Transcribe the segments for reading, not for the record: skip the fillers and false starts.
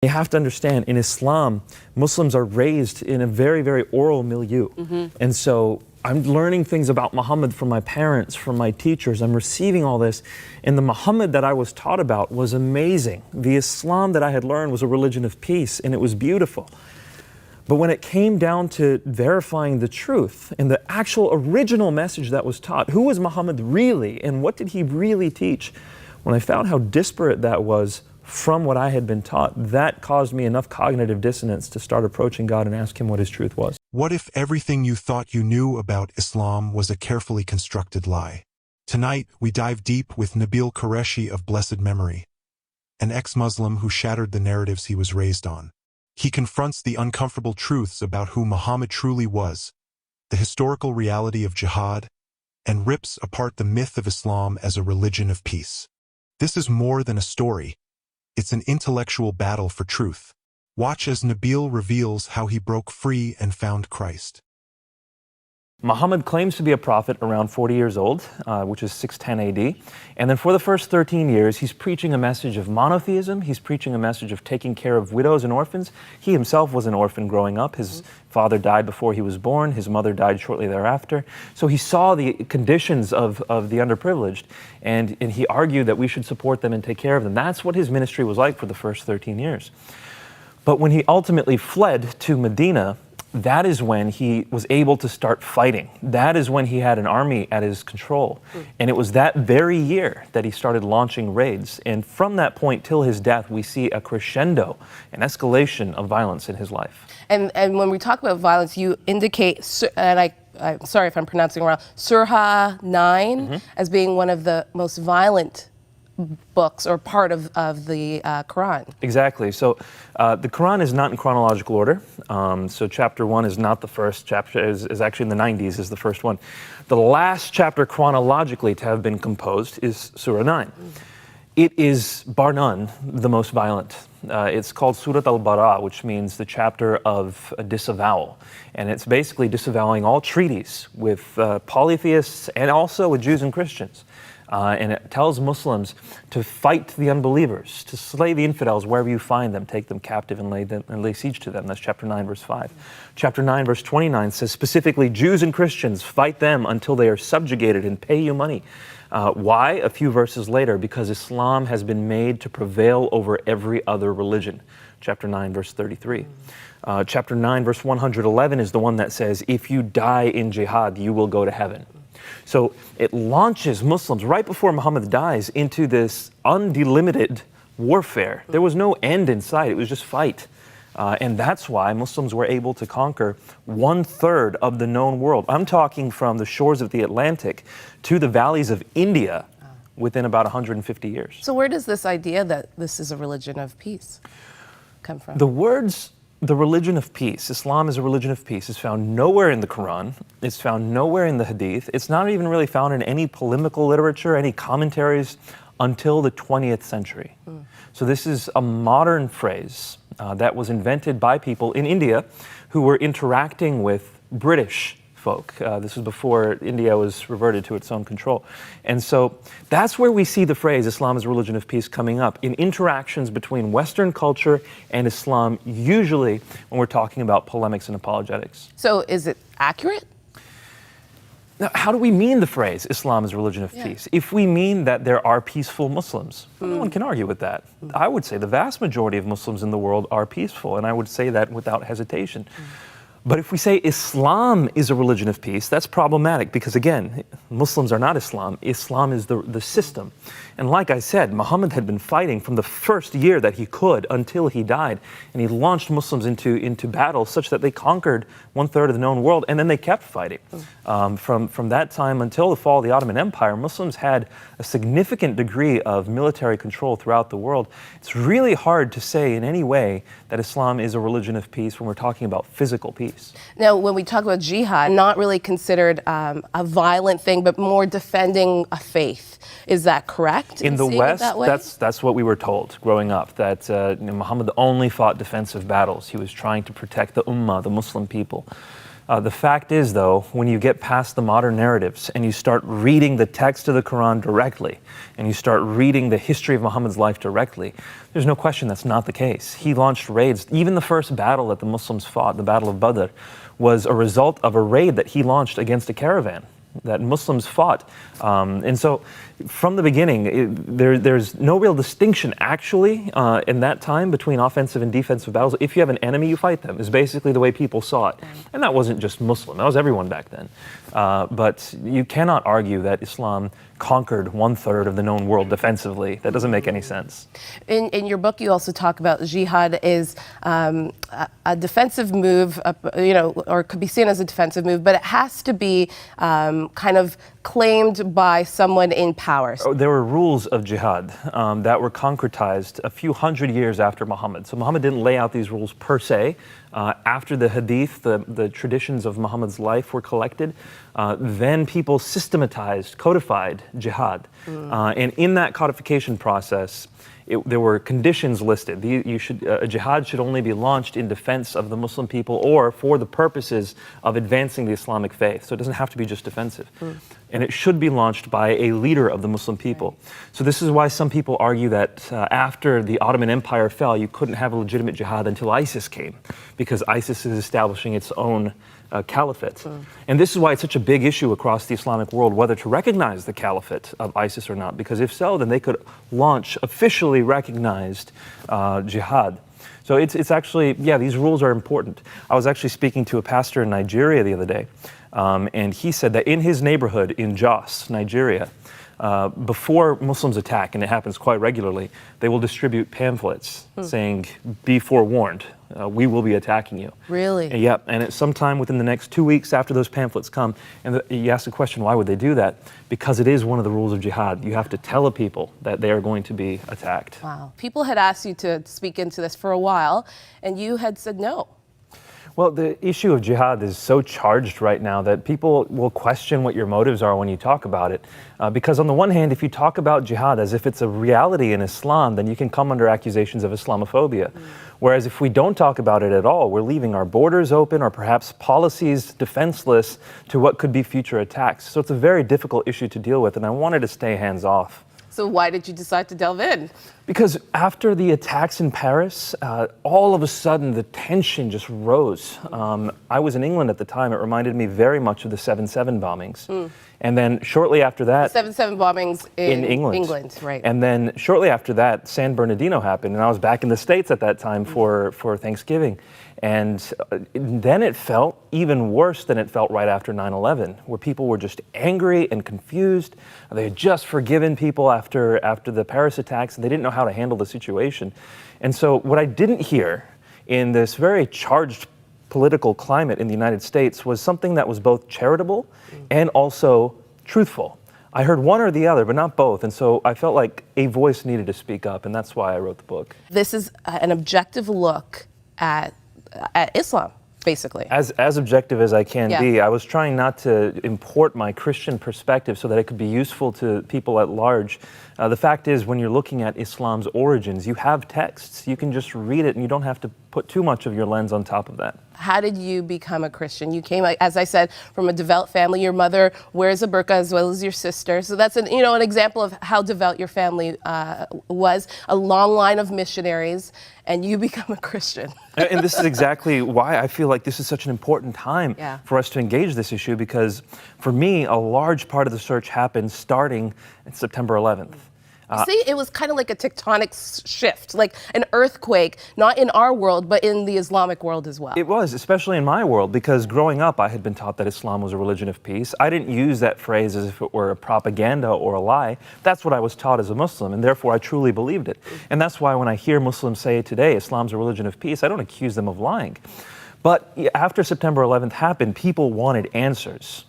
You have to understand, in Islam, Muslims are raised in a very, very oral milieu. And so I'm learning things about Muhammad from my parents, from my teachers. I'm receiving all this. And the Muhammad that I was taught about was amazing. The Islam that I had learned was a religion of peace, and it was beautiful. But when it came down to verifying the truth and the actual original message that was taught, who was Muhammad really, and what did he really teach? When I found how disparate that was from what I had been taught, that caused me enough cognitive dissonance to start approaching God and ask him what his truth was. What if everything you thought you knew about Islam was a carefully constructed lie? Tonight, we dive deep with Nabeel Qureshi of blessed memory, an ex-Muslim who shattered the narratives he was raised on. He confronts the uncomfortable truths about who Muhammad truly was, the historical reality of jihad, and rips apart the myth of Islam as a religion of peace. This is more than a story. It's an intellectual battle for truth. Watch as Nabeel reveals how he broke free and found Christ. Muhammad claims to be a prophet around 40 years old, which is 610 AD. And then for the first 13 years, he's preaching a message of monotheism. He's preaching a message of taking care of widows and orphans. He himself was an orphan growing up. His father died before he was born. His mother died shortly thereafter. So he saw the conditions of the underprivileged, and he argued that we should support them and take care of them. That's what his ministry was like for the first 13 years. But when he ultimately fled to Medina, that is when he was able to start fighting. That is when he had an army at his control. And it was that very year that he started launching raids. And from that point till his death, we see a crescendo, an escalation of violence in his life. And when we talk about violence, you indicate, and I'm sorry if I'm pronouncing it wrong, Surah 9 as being one of the most violent books or part of the Quran. Exactly. So the Quran is not in chronological order. So chapter 1 is not the first. Chapter is actually in the 90s is the first one. The last chapter chronologically to have been composed is Surah 9. It is, bar none, the most violent. It's called Surat al-Bara, which means the chapter of disavowal. And it's basically disavowing all treaties with polytheists and also with Jews and Christians. And it tells Muslims to fight the unbelievers, to slay the infidels wherever you find them, take them captive and lay siege to them. That's chapter 9, verse 5. Chapter 9, verse 29 says specifically, Jews and Christians, fight them until they are subjugated and pay you money. Why? A few verses later, because Islam has been made to prevail over every other religion. Chapter 9, verse 33. Chapter 9, verse 111 is the one that says, if you die in jihad, you will go to heaven. So it launches Muslims right before Muhammad dies into this undelimited warfare. There was no end in sight. It was just fight. And that's why Muslims were able to conquer 1/3 of the known world. I'm talking from the shores of the Atlantic to the valleys of India within about 150 years. So where does this idea that this is a religion of peace come from? The religion of peace, Islam is a religion of peace, is found nowhere in the Quran. It's found nowhere in the Hadith. It's not even really found in any polemical literature, any commentaries until the 20th century. So this is a modern phrase that was invented by people in India who were interacting with British folk. This was before India was reverted to its own control. And so that's where we see the phrase Islam is a religion of peace coming up in interactions between Western culture and Islam, usually when we're talking about polemics and apologetics. So is it accurate? Now, how do we mean the phrase Islam is a religion of peace? If we mean that there are peaceful Muslims, no one can argue with that. I would say the vast majority of Muslims in the world are peaceful, and I would say that without hesitation. But if we say Islam is a religion of peace, that's problematic because, again, Muslims are not Islam. Islam is the system. And like I said, Muhammad had been fighting from the first year that he could until he died. And he launched Muslims into battle such that they conquered 1/3 of the known world, and then they kept fighting. From that time until the fall of the Ottoman Empire, Muslims had a significant degree of military control throughout the world. It's really hard to say in any way that Islam is a religion of peace when we're talking about physical peace. Now, when we talk about jihad, not really considered a violent thing, but more defending a faith. Is that correct? In the West, that's what we were told growing up, that Muhammad only fought defensive battles. He was trying to protect the ummah, the Muslim people. The fact is, though, when you get past the modern narratives and you start reading the text of the Quran directly, and you start reading the history of Muhammad's life directly, there's no question that's not the case. He launched raids. Even the first battle that the Muslims fought, the Battle of Badr, was a result of a raid that he launched against a caravan that Muslims fought. And so from the beginning, there's no real distinction actually in that time between offensive and defensive battles. If you have an enemy, you fight them, is basically the way people saw it. And that wasn't just Muslim, that was everyone back then. But you cannot argue that Islam conquered 1/3 of the known world defensively. That doesn't make any sense. In your book, you also talk about jihad is a defensive move, or could be seen as a defensive move, but it has to be kind of claimed by someone in power. There were rules of jihad that were concretized a few hundred years after Muhammad. So Muhammad didn't lay out these rules per se. After the hadith, the traditions of Muhammad's life were collected, then people systematized, codified jihad. And in that codification process, there were conditions listed. A jihad should only be launched in defense of the Muslim people or for the purposes of advancing the Islamic faith. So it doesn't have to be just defensive. And it should be launched by a leader of the Muslim people. So this is why some people argue that after the Ottoman Empire fell, you couldn't have a legitimate jihad until ISIS came, because ISIS is establishing its own caliphate. And this is why it's such a big issue across the Islamic world, whether to recognize the caliphate of ISIS or not, because if so, then they could launch officially recognized jihad. So it's actually, these rules are important. I was actually speaking to a pastor in Nigeria the other day, and he said that in his neighborhood in Jos, Nigeria, before Muslims attack, and it happens quite regularly, they will distribute pamphlets saying, "Be forewarned, we will be attacking you." Really? Yep, and it's sometime within the next 2 weeks after those pamphlets come. And you ask the question, why would they do that? Because it is one of the rules of jihad. You have to tell people that they are going to be attacked. Wow. People had asked you to speak into this for a while, and you had said no. Well, the issue of jihad is so charged right now that people will question what your motives are when you talk about it. Because on the one hand, if you talk about jihad as if it's a reality in Islam, then you can come under accusations of Islamophobia. Whereas if we don't talk about it at all, we're leaving our borders open or perhaps policies defenseless to what could be future attacks. So it's a very difficult issue to deal with, and I wanted to stay hands off. So why did you decide to delve in? Because after the attacks in Paris, all of a sudden the tension just rose. I was in England at the time. It reminded me very much of the 7/7 bombings. And then shortly after that... 7/7 bombings in England. England, right. And then shortly after that, San Bernardino happened. And I was back in the States at that time for Thanksgiving. And then it felt even worse than it felt right after 9/11, where people were just angry and confused. They had just forgiven people after the Paris attacks, and they didn't know how to handle the situation. And so what I didn't hear in this very charged political climate in the United States was something that was both charitable and also truthful. I heard one or the other, but not both. And so I felt like a voice needed to speak up, and that's why I wrote the book. This is an objective look at Islam, basically. As objective as I can be. I was trying not to import my Christian perspective so that it could be useful to people at large. The fact is, when you're looking at Islam's origins, you have texts. You can just read it, and you don't have to put too much of your lens on top of that. How did you become a Christian? You came, as I said, from a devout family. Your mother wears a burqa as well as your sister. So that's an example of how devout your family was. A long line of missionaries, and you become a Christian. And this is exactly why I feel like this is such an important time for us to engage this issue, because for me, a large part of the search happened starting in September 11th. See, it was kind of like a tectonic shift, like an earthquake, not in our world, but in the Islamic world as well. It was, especially in my world, because growing up, I had been taught that Islam was a religion of peace. I didn't use that phrase as if it were a propaganda or a lie. That's what I was taught as a Muslim, and therefore I truly believed it. And that's why when I hear Muslims say today, Islam's a religion of peace, I don't accuse them of lying. But after September 11th happened, people wanted answers.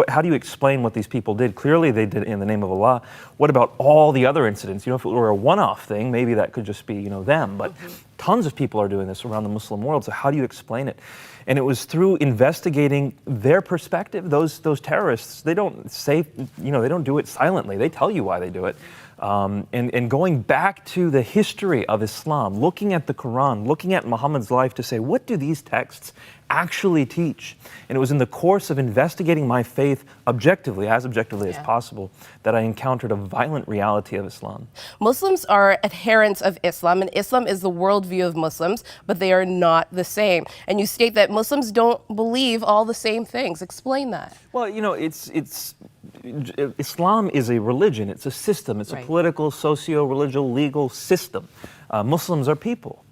How do you explain what these people did? Clearly they did it in the name of Allah. What about all the other incidents? If it were a one-off thing, maybe that could just be, them. But tons of people are doing this around the Muslim world. So how do you explain it? And it was through investigating their perspective. Those terrorists, they don't say, they don't do it silently. They tell you why they do it. And going back to the history of Islam, looking at the Quran, looking at Muhammad's life to say, what do these texts actually teach? And it was in the course of investigating my faith objectively as possible, that I encountered a violent reality of Islam. Muslims are adherents of Islam, and Islam is the worldview of Muslims, but they are not the same. And you state that Muslims don't believe all the same things. Explain that. Well, Islam is a religion, it's a system, it's a political, socio-religious, legal system. Muslims are people.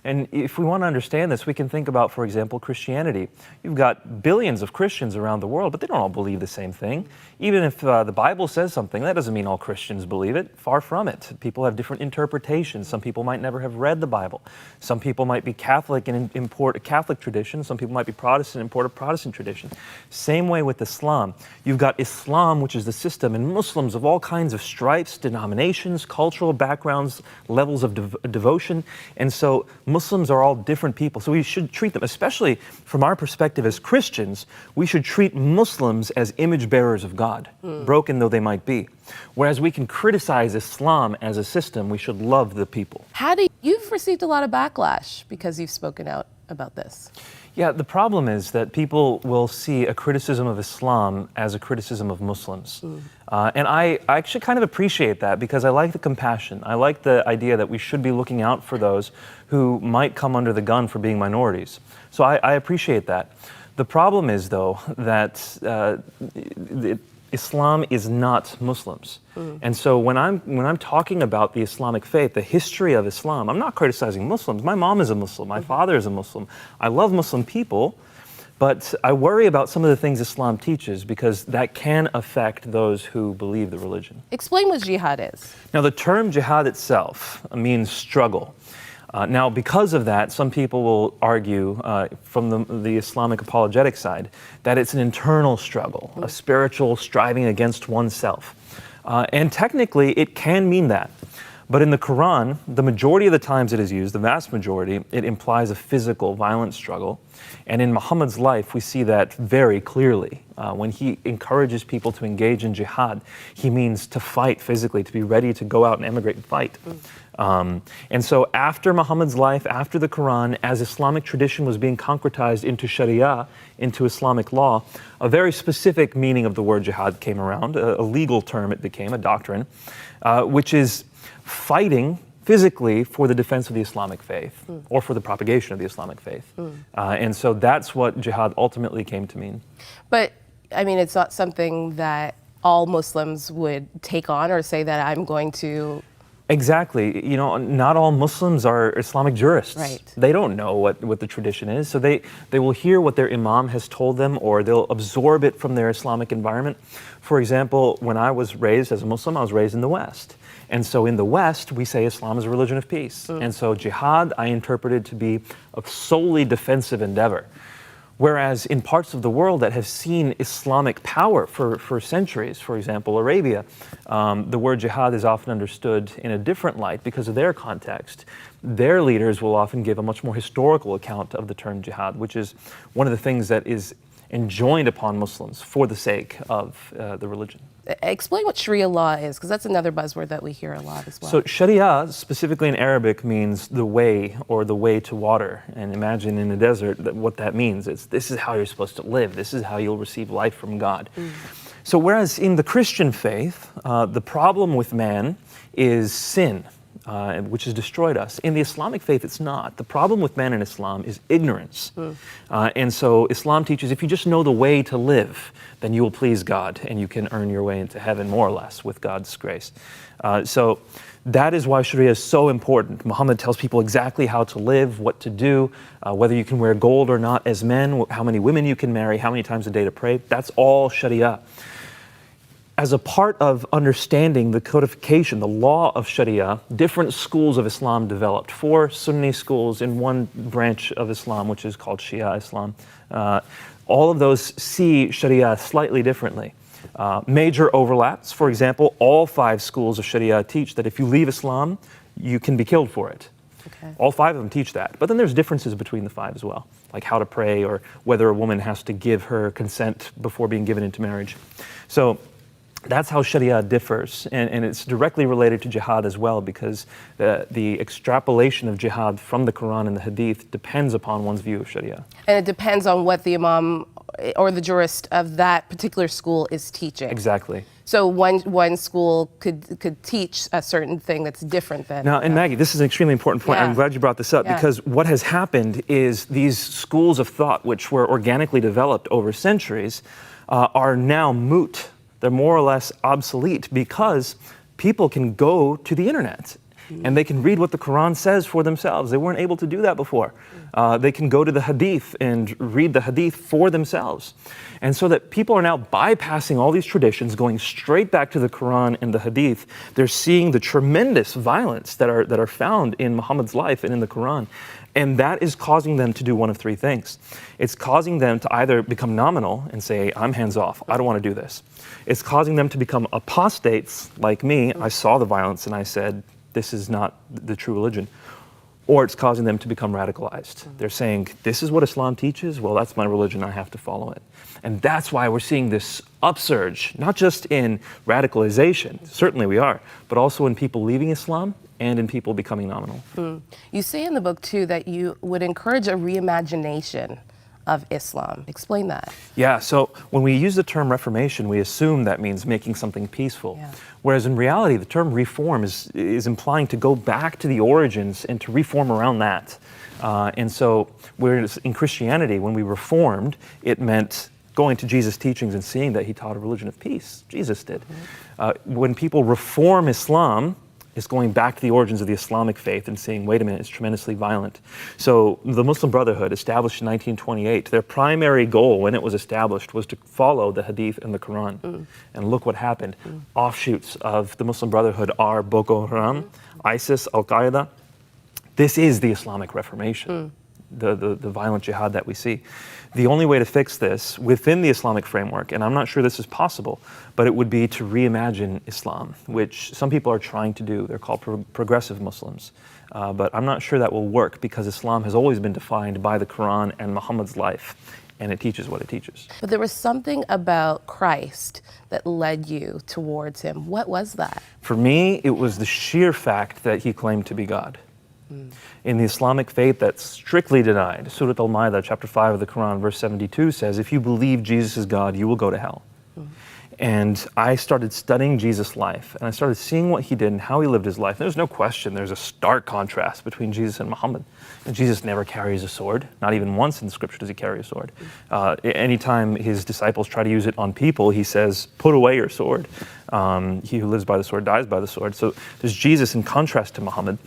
And if we want to understand this, we can think about, for example, Christianity. You've got billions of Christians around the world, but they don't all believe the same thing. Even if the Bible says something, that doesn't mean all Christians believe it. Far from it. People have different interpretations. Some people might never have read the Bible. Some people might be Catholic and import a Catholic tradition. Some people might be Protestant and import a Protestant tradition. Same way with Islam. You've got Islam, which is the system, and Muslims of all kinds of stripes, denominations, cultural backgrounds, levels of devotion. And so Muslims are all different people, so we should treat them, especially from our perspective as Christians, we should treat Muslims as image bearers of God, broken though they might be. Whereas we can criticize Islam as a system, we should love the people. You've received a lot of backlash because you've spoken out about this. Yeah, the problem is that people will see a criticism of Islam as a criticism of Muslims. And I actually kind of appreciate that, because I like the compassion. I like the idea that we should be looking out for those who might come under the gun for being minorities. So I appreciate that. The problem is, though, that Islam is not Muslims. And so when I'm talking about the Islamic faith, the history of Islam, I'm not criticizing Muslims. My mom is a Muslim. My father is a Muslim. I love Muslim people, but I worry about some of the things Islam teaches, because that can affect those who believe the religion. Explain what jihad is. Now, the term jihad itself means struggle. Now, because of that, some people will argue from the Islamic apologetic side that it's an internal struggle, a spiritual striving against oneself. And technically, it can mean that. But in the Quran, the majority of the times it is used, the vast majority, it implies a physical, violent struggle. And in Muhammad's life, we see that very clearly. When he encourages people to engage in jihad, he means to fight physically, to be ready to go out and emigrate and fight. And so after Muhammad's life, after the Quran, as Islamic tradition was being concretized into Sharia, into Islamic law, a very specific meaning of the word jihad came around, a legal term it became, a doctrine, which is fighting physically for the defense of the Islamic faith, or for the propagation of the Islamic faith. And so that's what jihad ultimately came to mean. But, I mean, it's not something that all Muslims would take on or say that I'm going to... Exactly. You know, not all Muslims are Islamic jurists. Right. They don't know what the tradition is, so they will hear what their imam has told them, or they'll absorb it from their Islamic environment. For example, when I was raised as a Muslim, I was raised in the West. And so in the West, we say Islam is a religion of peace. And so jihad, I interpreted to be a solely defensive endeavor. Whereas in parts of the world that have seen Islamic power for centuries, for example, Arabia, the word jihad is often understood in a different light because of their context. Their leaders will often give a much more historical account of the term jihad, which is one of the things that is enjoined upon Muslims for the sake of the religion. Explain what Sharia law is, because that's another buzzword that we hear a lot as well. So Sharia, specifically in Arabic, means the way, or the way to water. And imagine in the desert what that means. This is how you're supposed to live. This is how you'll receive life from God. So whereas in the Christian faith, the problem with man is sin, which has destroyed us. In the Islamic faith, it's not. The problem with man in Islam is ignorance. And so Islam teaches if you just know the way to live, then you will please God and you can earn your way into heaven, more or less, with God's grace. So that is why Sharia is so important. Muhammad tells people exactly how to live, what to do, whether you can wear gold or not as men, how many women you can marry, how many times a day to pray. That's all Sharia. As a part of understanding the codification, the law of Sharia, different schools of Islam developed. 4 Sunni schools in one branch of Islam, which is called Shia Islam. All of those see Sharia slightly differently. Major overlaps, for example, all 5 schools of Sharia teach that if you leave Islam, you can be killed for it. Okay. All 5 of them teach that. But then there's differences between the 5 as well, like how to pray or whether a woman has to give her consent before being given into marriage. So That's how Sharia differs, and it's directly related to jihad as well, because the extrapolation of jihad from the Quran and the Hadith depends upon one's view of Sharia. And it depends on what the imam or the jurist of that particular school is teaching. Exactly. So one school could teach a certain thing that's different than... Now, and Maggie, this is an extremely important point. Yeah. I'm glad you brought this up, because what has happened is these schools of thought, which were organically developed over centuries, are now moot. They're more or less obsolete because people can go to the internet and they can read what the Quran says for themselves. They weren't able to do that before. They can go to the Hadith and read the Hadith for themselves. And so that people are now bypassing all these traditions, going straight back to the Quran and the Hadith. They're seeing the tremendous violence that are found in Muhammad's life and in the Quran. And that is causing them to do one of three things. It's causing them to either become nominal and say, I'm hands off, I don't want to do this. It's causing them to become apostates like me. I saw the violence and I said, this is not the true religion. Or it's causing them to become radicalized. They're saying, this is what Islam teaches, well, that's my religion, I have to follow it. And that's why we're seeing this upsurge, not just in radicalization, certainly we are, but also in people leaving Islam and in people becoming nominal. You say in the book, too, that you would encourage a reimagination of Islam. Explain that. Yeah, so when we use the term reformation, we assume that means making something peaceful. Yeah. Whereas in reality, the term reform is implying to go back to the origins and to reform around that. And so whereas in Christianity, when we reformed, it meant going to Jesus' teachings and seeing that he taught a religion of peace. Jesus did. When people reform Islam, it's going back to the origins of the Islamic faith and saying, wait a minute, it's tremendously violent. So the Muslim Brotherhood, established in 1928, their primary goal when it was established was to follow the Hadith and the Quran. And look what happened. Offshoots of the Muslim Brotherhood are Boko Haram, ISIS, Al-Qaeda. This is the Islamic Reformation, the violent jihad that we see. The only way to fix this within the Islamic framework, and I'm not sure this is possible, but it would be to reimagine Islam, which some people are trying to do. They're called progressive Muslims. But I'm not sure that will work because Islam has always been defined by the Quran and Muhammad's life, and it teaches what it teaches. But there was something about Christ that led you towards him. What was that? For me, it was the sheer fact that he claimed to be God. In the Islamic faith, that's strictly denied. Surah Al-Ma'idah, chapter 5 of the Quran, verse 72 says, if you believe Jesus is God, you will go to hell. And I started studying Jesus' life, and I started seeing what he did and how he lived his life. There's no question, there's a stark contrast between Jesus and Muhammad. And Jesus never carries a sword. Not even once in the scripture does he carry a sword. Anytime his disciples try to use it on people, he says, put away your sword. He who lives by the sword dies by the sword. So there's Jesus in contrast to Muhammad.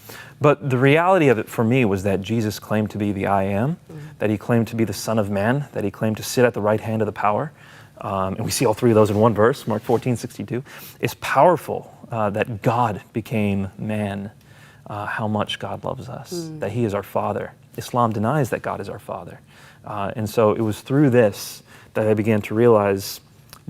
But the reality of it for me was that Jesus claimed to be the I am, that he claimed to be the Son of Man, that he claimed to sit at the right hand of the power. And we see all three of those in one verse, Mark 14:62. It's powerful that God became man, how much God loves us, that he is our Father. Islam denies that God is our Father. And so it was through this that I began to realize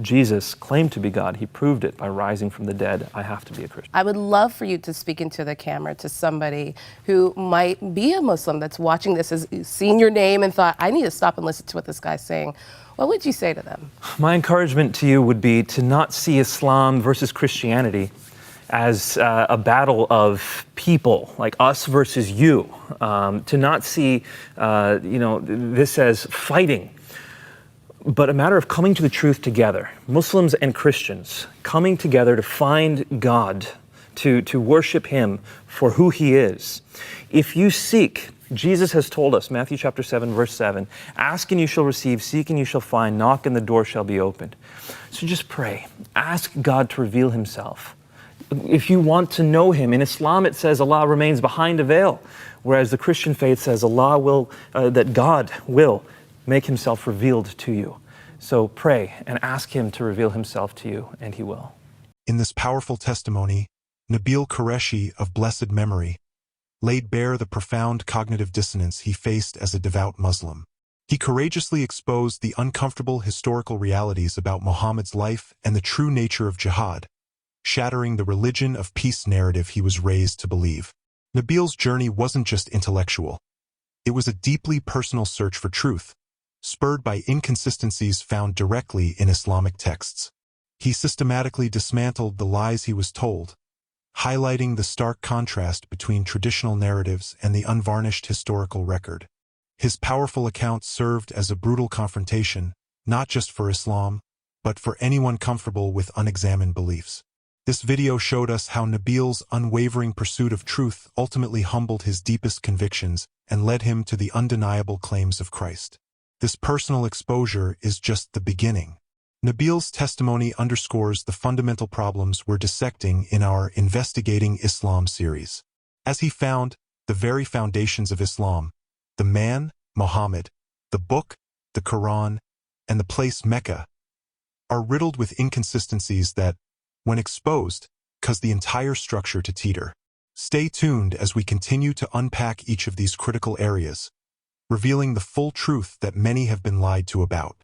Jesus claimed to be God. He proved it by rising from the dead. I have to be a Christian. I would love for you to speak into the camera to somebody who might be a Muslim that's watching this, has seen your name and thought, I need to stop and listen to what this guy's saying. What would you say to them? My encouragement to you would be to not see Islam versus Christianity as a battle of people, like us versus you. To not see this as fighting, but a matter of coming to the truth together. Muslims and Christians coming together to find God, to worship him for who he is. If you seek, Jesus has told us, Matthew chapter 7, verse 7, ask and you shall receive, seek and you shall find, knock and the door shall be opened. So just pray. Ask God to reveal himself. If you want to know him, in Islam it says Allah remains behind a veil, whereas the Christian faith says that God will make himself revealed to you. So pray and ask him to reveal himself to you, and he will. In this powerful testimony, Nabeel Qureshi of blessed memory laid bare the profound cognitive dissonance he faced as a devout Muslim. He courageously exposed the uncomfortable historical realities about Muhammad's life and the true nature of jihad, shattering the religion of peace narrative he was raised to believe. Nabeel's journey wasn't just intellectual. It was a deeply personal search for truth, spurred by inconsistencies found directly in Islamic texts. He systematically dismantled the lies he was told, highlighting the stark contrast between traditional narratives and the unvarnished historical record. His powerful accounts served as a brutal confrontation, not just for Islam, but for anyone comfortable with unexamined beliefs. This video showed us how Nabeel's unwavering pursuit of truth ultimately humbled his deepest convictions and led him to the undeniable claims of Christ. This personal exposure is just the beginning. Nabeel's testimony underscores the fundamental problems we're dissecting in our Investigating Islam series. As he found the very foundations of Islam, the man, Muhammad, the book, the Quran, and the place Mecca, are riddled with inconsistencies that, when exposed, cause the entire structure to teeter. Stay tuned as we continue to unpack each of these critical areas, revealing the full truth that many have been lied to about.